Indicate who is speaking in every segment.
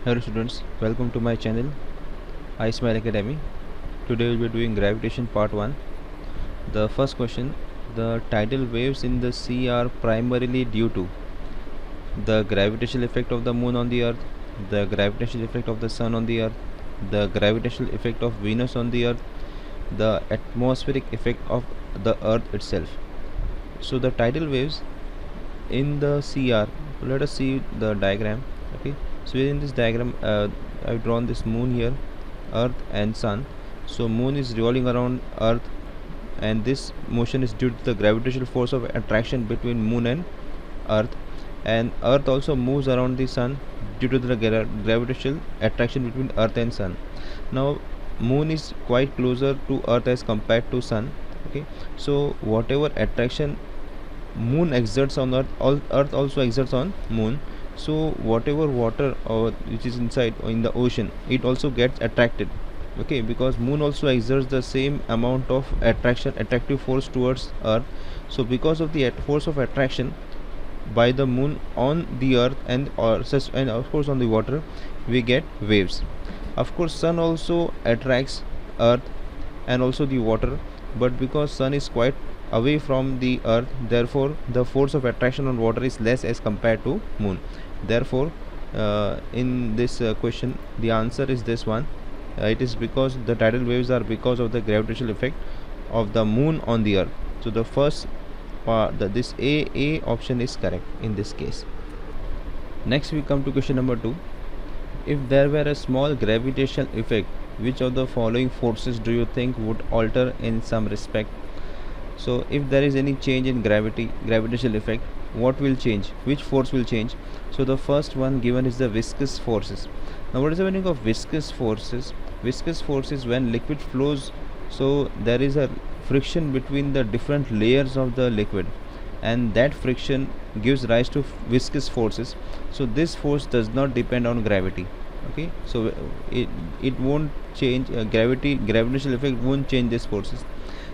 Speaker 1: Hello students, welcome to my channel iSmile Academy. Today we will be doing gravitation part 1. The first question: the tidal waves in the sea are primarily due to the gravitational effect of the moon on the earth, the gravitational effect of the sun on the earth, the gravitational effect of Venus on the earth, the atmospheric effect of the earth itself. So the tidal waves in the sea are, let us see the diagram. Okay, so in this diagram I've drawn this moon here, earth and sun. So moon is revolving around earth, and this motion is due to the gravitational force of attraction between moon and earth, and earth also moves around the sun due to the gravitational attraction between earth and sun. Now moon is quite closer to earth as compared to sun. Okay, so whatever attraction moon exerts on earth, earth also exerts on moon. So whatever water or which is inside or in the ocean, it also gets attracted. Okay, because moon also exerts the same amount of attractive force towards earth. So because of the force of attraction by the moon on the earth and of course on the water, we get waves. Of course sun also attracts earth and also the water, but because sun is quite away from the earth, therefore the force of attraction on water is less as compared to moon. Therefore in this question the answer is this one. It is because the tidal waves are because of the gravitational effect of the moon on the earth. So the first part, this A option is correct in this case. Next we come to question number 2. If there were a small gravitational effect, which of the following forces do you think would alter in some respect? So if there is any change in gravitational effect, what will change? Which force will change? So the first one given is the viscous forces. Now what is the meaning of viscous forces? Viscous forces when liquid flows, so there is a friction between the different layers of the liquid, and that friction gives rise to viscous forces. So this force does not depend on gravity. Okay, so it won't change gravitational effect won't change these forces.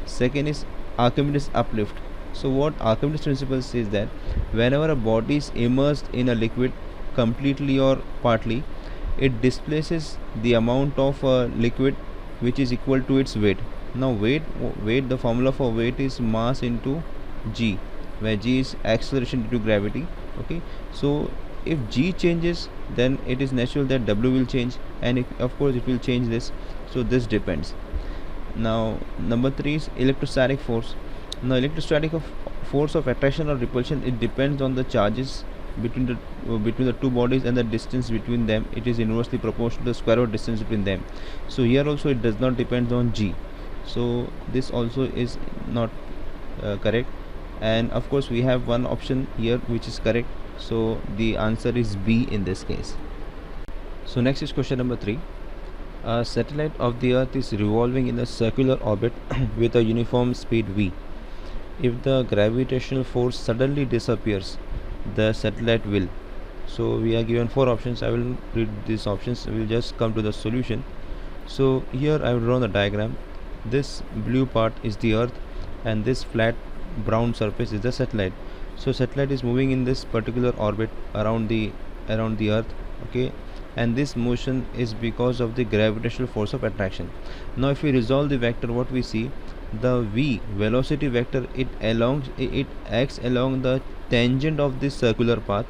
Speaker 1: Second is Archimedes uplift. So what Archimedes principle says that whenever a body is immersed in a liquid completely or partly, it displaces the amount of liquid which is equal to its weight. Now weight, the formula for weight is mass into g, where g is acceleration due to gravity. Okay, so if g changes, then it is natural that w will change, and of course it will change this. So this depends. Now number 3 is electrostatic force. Now electrostatic force of attraction or repulsion, it depends on the charges between the two bodies and the distance between them. It is inversely proportional to the square root distance between them. So here also it does not depend on g. So this also is not correct, and of course we have one option here which is correct. So the answer is B in this case. So next is question number 3. A satellite of the earth is revolving in a circular orbit with a uniform speed v. If the gravitational force suddenly disappears, the satellite will. So we are given 4 options. I will read these options. We will just come to the solution. So here I have drawn the diagram. This blue part is the earth, and this flat brown surface is the satellite. So satellite is moving in this particular orbit around the earth. Okay, and this motion is because of the gravitational force of attraction. Now if we resolve the vector, what we see, the v velocity vector, it acts along the tangent of this circular path,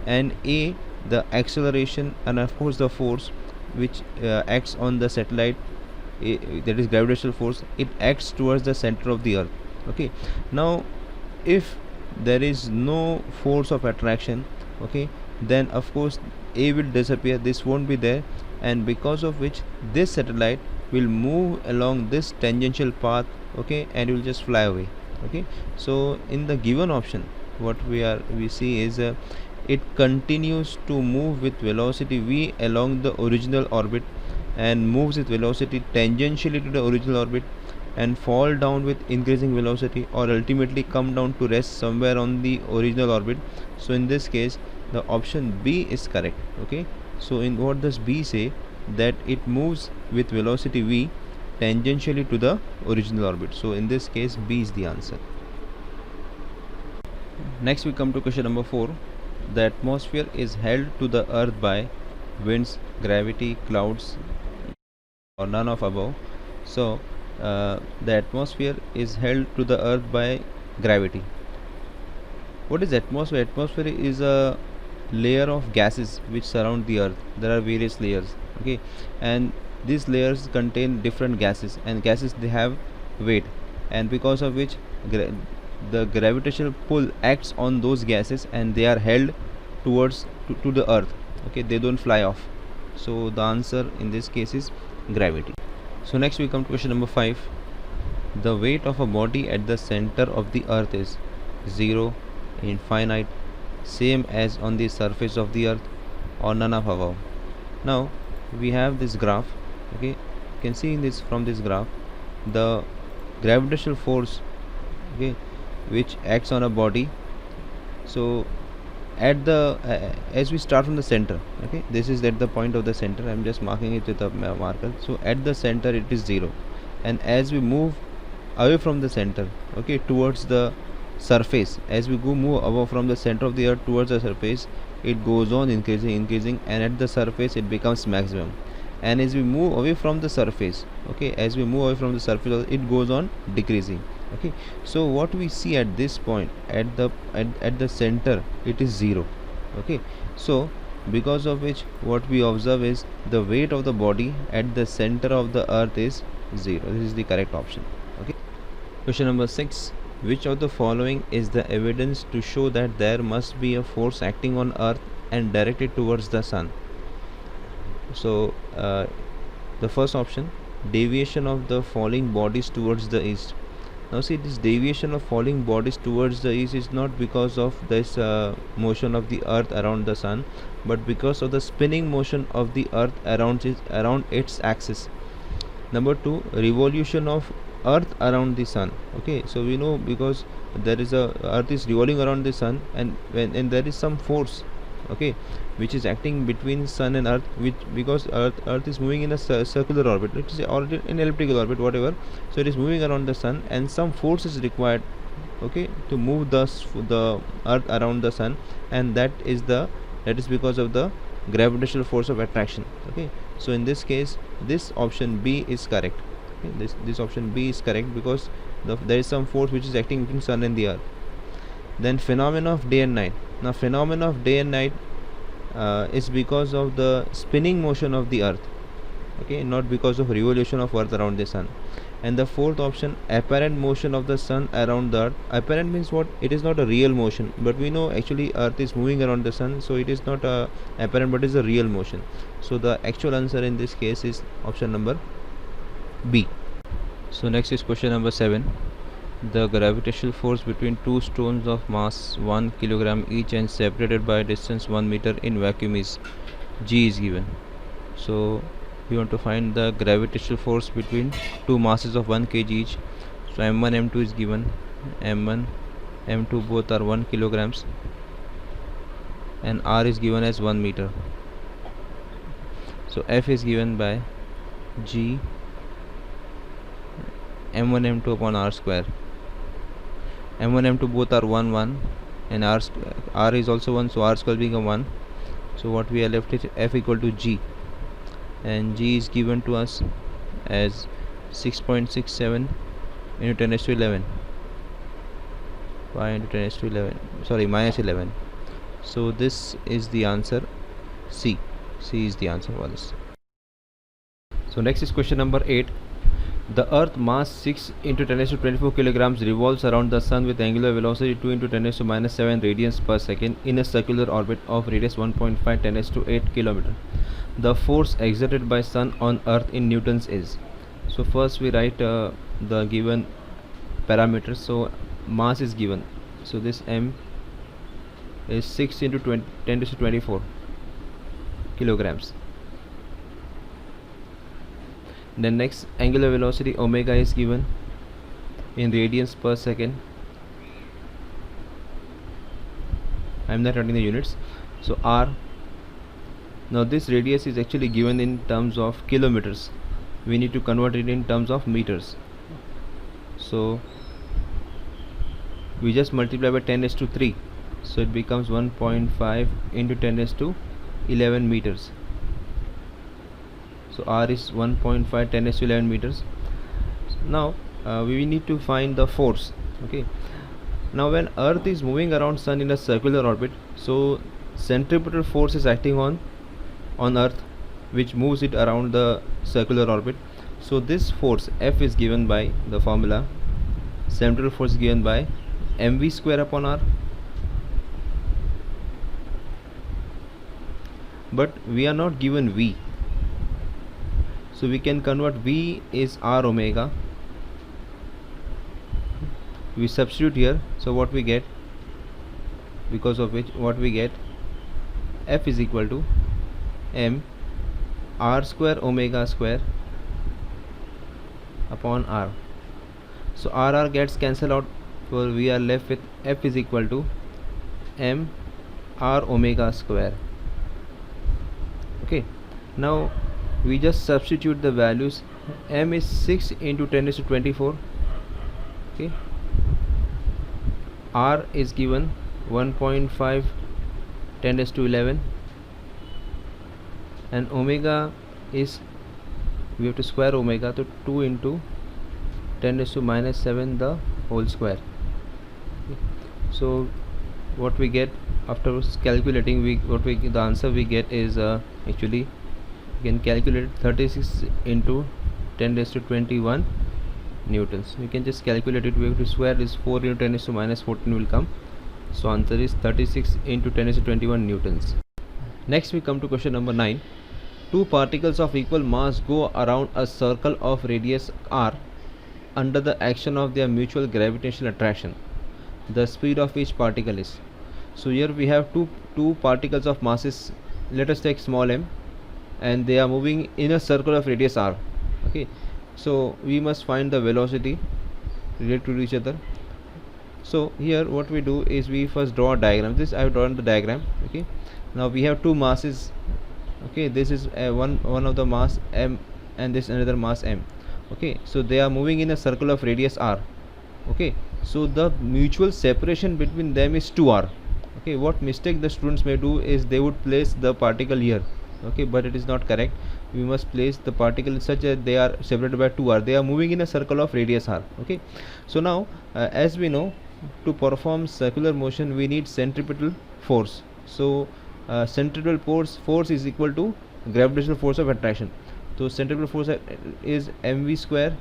Speaker 1: and a the acceleration, and of course the force which acts on the satellite, that is gravitational force, it acts towards the center of the earth. Okay, now if there is no force of attraction, okay, then of course a will disappear, this won't be there, and because of which this satellite will move along this tangential path. Okay, and it will just fly away. Okay, so in the given option, what we see is it continues to move with velocity v along the original orbit, and moves with velocity tangentially to the original orbit, and fall down with increasing velocity, or ultimately come down to rest somewhere on the original orbit. So in this case the option B is correct. Okay, so in what does B say? That it moves with velocity v tangentially to the original orbit. So in this case B is the answer. Next we come to question number 4. The atmosphere is held to the earth by winds, gravity, clouds, or none of above. So the atmosphere is held to the earth by gravity. What is atmosphere? Atmosphere is a layer of gases which surround the earth. There are various layers, okay, and these layers contain different gases, and gases they have weight, and because of which the gravitational pull acts on those gases and they are held towards to the earth, okay, they don't fly off. So the answer in this case is gravity. So next we come to question number 5. The weight of a body at the center of the earth is 0, infinite, same as on the surface of the earth, or none of above. Now we have this graph, okay, you can see in this, from this graph, the gravitational force, okay, which acts on a body. So at the as we start from the center, okay, this is at the point of the center, I'm just marking it with a marker. So at the center it is 0, and as we move away from the center, okay, towards the surface, as we move away from the center of the earth towards the surface, it goes on increasing, and at the surface it becomes maximum. And as we move away from the surface, okay, as we move away from the surface, it goes on decreasing, okay. So what we see at this point, at the center, it is 0, okay. So because of which what we observe is the weight of the body at the center of the earth is 0. This is the correct option, okay. Question number 6. Which of the following is the evidence to show that there must be a force acting on earth and directed towards the sun? So the first option, deviation of the falling bodies towards the east. Now see, this deviation of falling bodies towards the east is not because of this motion of the earth around the sun, but because of the spinning motion of the earth around its axis. Number 2, revolution of earth around the sun, okay. So we know, because there is a earth is revolving around the sun, and there is some force, okay, which is acting between sun and earth, which, because earth is moving in a circular orbit, it is already in elliptical orbit, whatever. So it is moving around the sun, and some force is required, okay, to move the earth around the sun, and that is because of the gravitational force of attraction, okay. So in this case, this option B is correct, okay? This option B is correct, because there is some force which is acting between sun and the earth. Then phenomena of day and night. Now phenomena of day and night is because of the spinning motion of the earth, okay, not because of revolution of earth around the sun. And the fourth option, apparent motion of the sun around the earth. Apparent means what? It is not a real motion, but we know actually earth is moving around the sun, so it is not apparent, but it is a real motion. So the actual answer in this case is option number B. So next is question number 7. The gravitational force between two stones of mass 1 kilogram each and separated by a distance 1 meter in vacuum is G is given. So we want to find the gravitational force between two masses of 1 kg each. So m1 m2 is given. M1 m2 both are 1 kilograms, and r is given as 1 meter. So F is given by G m1 m2 upon r square. M1 m2 both are 1 1, and r is also 1, so r square being a 1. So what we are left is F equal to G, and G is given to us as 6.67 into 10 raised to 11, pi into 10 raised to 11, sorry, minus 11. So this is the answer, C is the answer for this. So next is question number 8. The earth mass 6 into 10 raised to 24 kilograms revolves around the sun with angular velocity 2 into 10 raised to minus 7 radians per second in a circular orbit of radius 1.5 10 raised to 8 kilometer. The force exerted by sun on earth in newtons is. So first we write the given parameters. So mass is given, so this m is 6 into 10 raised to 24 kilograms. Then next, angular velocity omega is given in radians per second. I am not writing the units. So r, now this radius is actually given in terms of kilometers. We need to convert it in terms of meters. So we just multiply by 10 raised to 3, so it becomes 1.5 into 10 raised to 11 meters. So r is 1.5 10 to 11 meters. Now we need to find the force. Okay, now when earth is moving around sun in a circular orbit, so centripetal force is acting on earth, which moves it around the circular orbit. So this force F is given by the formula centripetal force given by mv square upon r, but we are not given v, so we can convert v is r omega. We substitute here, so what we get, because of which what we get, F is equal to m r square omega square upon r. So r gets cancelled out, so we are left with F is equal to m r omega square. Okay, now we just substitute the values. M is 6 into 10 to 24. Okay, r is given 1.5 10 to 11, and omega is, we have to square omega, so 2 into 10 to minus 7 the whole square. Okay. So what we get after calculating, the answer we get is actually we can calculate 36 into 10 raised to 21 newtons. We can just calculate it. We have to square this, 4 into 10 raised to minus 14 will come. So answer is 36 into 10 raised to 21 newtons. Next we come to question number 9. Two particles of equal mass go around a circle of radius r under the action of their mutual gravitational attraction. The speed of each particle is. So here we have two particles of masses, let us take small m, and they are moving in a circle of radius r. Okay, so we must find the velocity related to each other. So here what we do is we first draw a diagram. This I have drawn the diagram. Okay, now we have two masses. Okay, this is one of the mass m, and this another mass m. Okay, so they are moving in a circle of radius r. Okay, so the mutual separation between them is 2r. Okay, what mistake the students may do is they would place the particle here. Okay, but it is not correct. We must place the particle such that they are separated by 2r. They are moving in a circle of radius r. Okay, so now as we know, to perform circular motion we need centripetal force. So centripetal force is equal to gravitational force of attraction. So centripetal force is mv square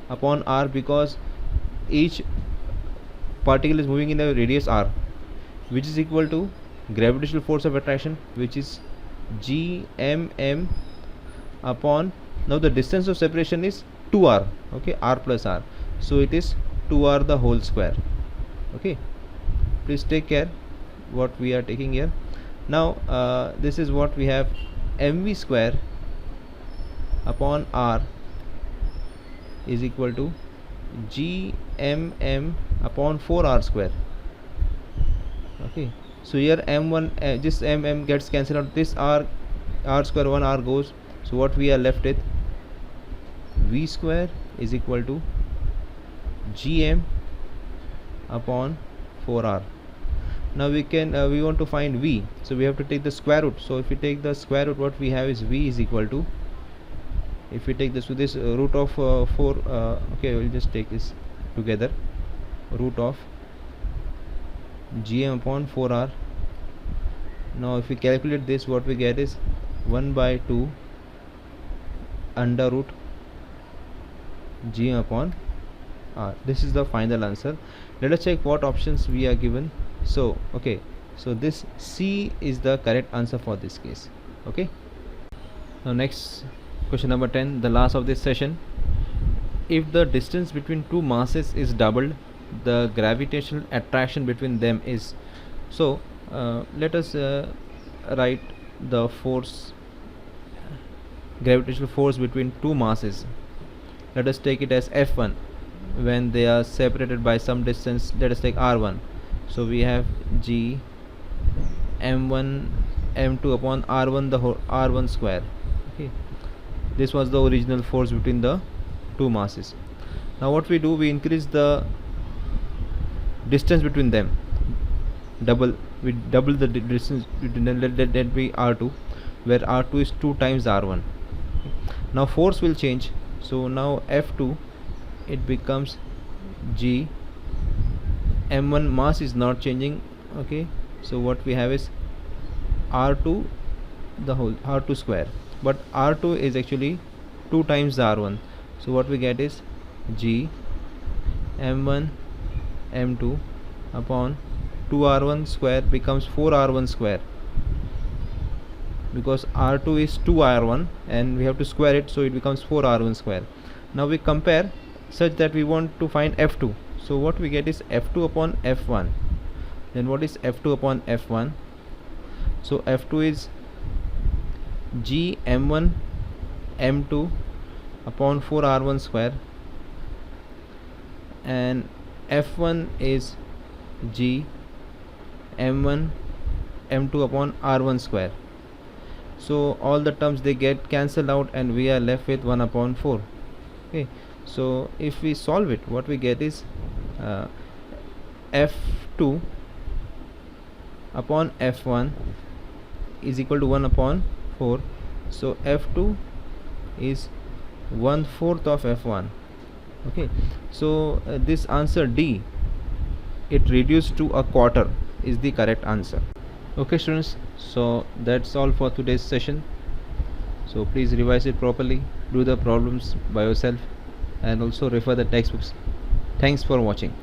Speaker 1: upon r, because each particle is moving in a radius r, which is equal to gravitational force of attraction, which is gmm upon, now the distance of separation is 2r. Okay, r plus r, so it is 2r the whole square. Okay, please take care what we are taking here. Now this is what we have, mv square upon r is equal to gmm upon 4r square. Okay, so here m1 this mm gets cancelled out, this r square 1r goes, so what we are left with, v square is equal to gm upon 4r. Now we can we want to find v, so we have to take the square root. So if we take the square root, what we have is v is equal to, if we take this to this root of 4, okay, we'll just take this together, root of gm upon 4r. Now if we calculate this, what we get is 1 by 2 under root gm upon r. This is the final answer. Let us check what options we are given. So okay, so this C is the correct answer for this case. Okay, now next question number 10, the last of this session. If the distance between two masses is doubled, the gravitational attraction between them is. So let us write the force, gravitational force between two masses. Let us take it as F1 when they are separated by some distance. Let us take R1. So we have G m1 m2 upon R1 the whole R1 square. Okay, this was the original force between the two masses. Now what we do, we increase the distance between them, we double the distance between them. Let that be R2, where R2 is 2 times R1. Now force will change, so now F2 it becomes G. M1 mass is not changing. Okay, so what we have is R2 the whole R2 square, but R2 is actually 2 times the R1, so what we get is G M1 M2 upon 2R1 square becomes 4R1 square, because R2 is 2R1 and we have to square it, so it becomes 4R1 square. Now we compare such that we want to find F2, so what we get is F2 upon F1. Then what is F2 upon F1? So F2 is G M1 M2 upon 4R1 square, and F1 is G M1 M2 upon R1 square. So all the terms they get cancelled out and we are left with 1 upon 4. Okay, so if we solve it, what we get is F2 upon F1 is equal to 1 upon 4. So F2 is 1/4 of F1. Okay, so this answer D, it reduced to a quarter, is the correct answer. Okay students, so that's all for today's session. So please revise it properly, do the problems by yourself, and also refer the textbooks. Thanks for watching.